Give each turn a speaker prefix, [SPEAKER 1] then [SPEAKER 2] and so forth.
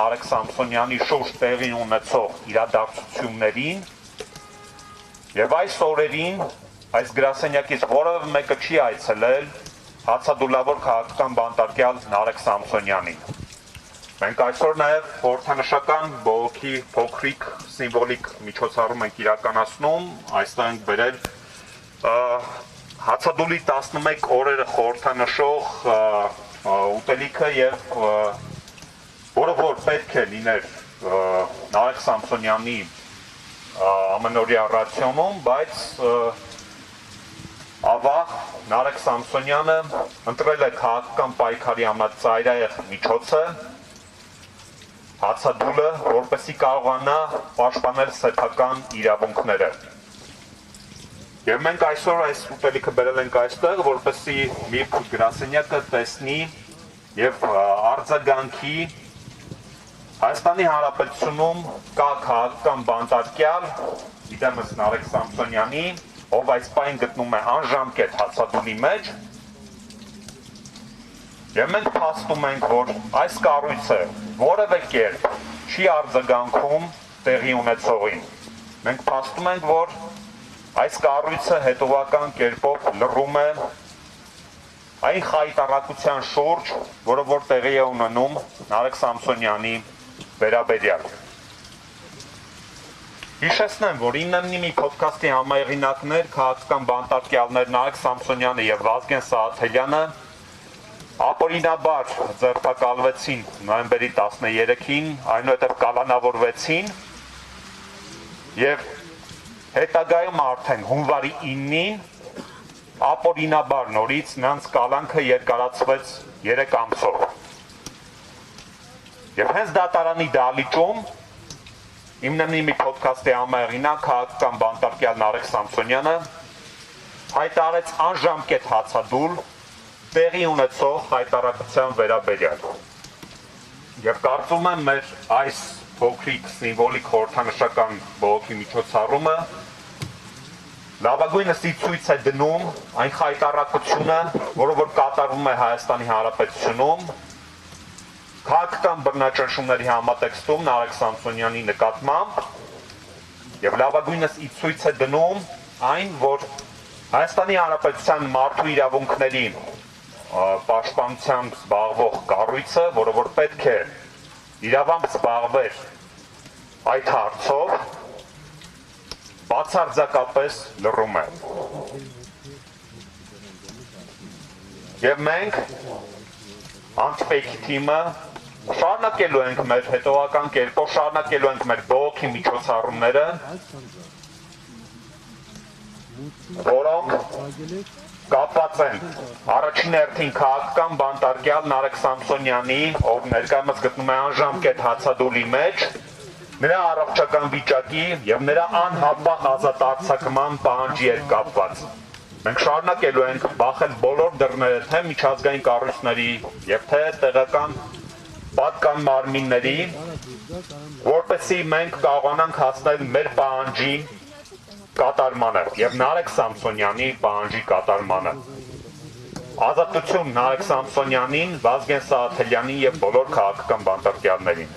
[SPEAKER 1] Արեգ Սամսոնյանի շուրջ տեղի ունեցող իրադարձություններին եւ այս օրերին այս գրասենյակից որևէ մեկը չի այցելել հացադուլավոր քաղաքական բանտարկյալ Արեգ Սամսոնյանին։ Մենք այսօր նաեւ խորհրդանշական բողոքի փոքրիկ սիմվոլիկ միջոցառում ենք իրականացնում, այստեղ ենք բերել հացադուլի 11 օրերը խորհրդանշող ուտելիքը եւ որը որ պետք է լիներ Արեգ Սամսոնյանի ամենօրյա ռացիոնում, բայց ավաղ Արեգ Սամսոնյանը ընտրել է քաղաքական պայքարի ամենածայրահեղ միջոցը հացադուլը, որպեսզի կարողանա պաշտպանել սեփական իրավունքները։ Եվ մենք այսօր այս ուտելիքը բերել ենք այստեղ, որպեսզի մի գրասենյակը տեսնի եւ արձագանքի Հայաստանի Հանրապետությունում կա քաղաքական բանտարկյալ, իդեմս Արեգ Սամսոնյանի, ով այս պահին գտնում է անժամկետ հացադուլի մեջ, եւ մենք փաստում ենք, որ այս կառույցը որևէ կերպ չի արձագանքում տեղի ունեցողին։ Մենք փաստում ենք, որ այս կառույցը հետևական կերպով լռում է այն խայտառակության շուրջ, որը որ տեղի է ունենում Արեգ Սամսոնյանի վերաբերյալ։ Հիշեցնեմ, որ 9-ի ոդքասթի համահեղինակներ, քաղաքական բանտարկյալներն Արեգ Սամսոնյանը եւ Վազգեն Սաղաթելյանը ապօրինաբար ձերբակալվեցին նոյեմբերի 13-ին, այնուհետև կալանավորվեցին եւ հետագայում արդեն հունվարի 9-ին ապօրինաբար նորից նրանց կալանքը երկարացվեց 3 ամսով։ Եվ հենց դատարանի դահլիճում իմ նմնի ոդքասթի համահեղինակ քաղաքական բանտարկյալ Արեգ Սամսոնյանը հայտարարեց անժամկետ հացադուլ տեղի ունեցող հայտարարության վերաբերյալ։ Եվ կարծում եմ մեր այս փոքրիկ սիմվոլիկ խորհրդանշական բողոքի միջոցառումը լավագույնս ցույց է դնում այն խայտառակությունը, որը որ կատարվում է Հայաստանի Հանրապետությունում քաղաքական բռնաճնշումների համատեքստում Արեգ Սամսոնյանի նկատմամբ եւ լավագույնս ցույց է դնում այն, որ Հայաստանի Հանրապետության մարդու իրավունքների պաշտպանությամբ զբաղվող կառույցը, որը որ պետք է իրավամբ զբաղվեր այդ հարցով, բացարձակապես լռում է։ Եվ մենք Anti-Fake թիմը շարունակելու ենք մեր հետևական կերպով, շարունակելու ենք մեր բողոքի միջոցառումները, որոնք կապված են առաջին հերթին քաղաքական բանտարկյալ Արեգ Սամսոնյանի, ով ներկայումս գտնում է անժամկետ հացադուլի մեջ, նրա առողջական վիճակի եւ նրա անհապաղ ազատ արձակման պահանջի հետ կապված։ Մենք շարունակելու ենք բախել բոլոր դռները թե միջազգային կառույցների եւ թե տեղական պատկան մարմինների, որպեսզի մենք կարողանանք հասնել մեր պահանջի կատարմանը եւ Արեգ Սամսոնյանի պահանջի կատարմանը։ Ազատություն Արեգ Սամսոնյանին, Վազգեն Սաղաթելյանին եւ բոլոր քաղաքական բանտարկյալներին։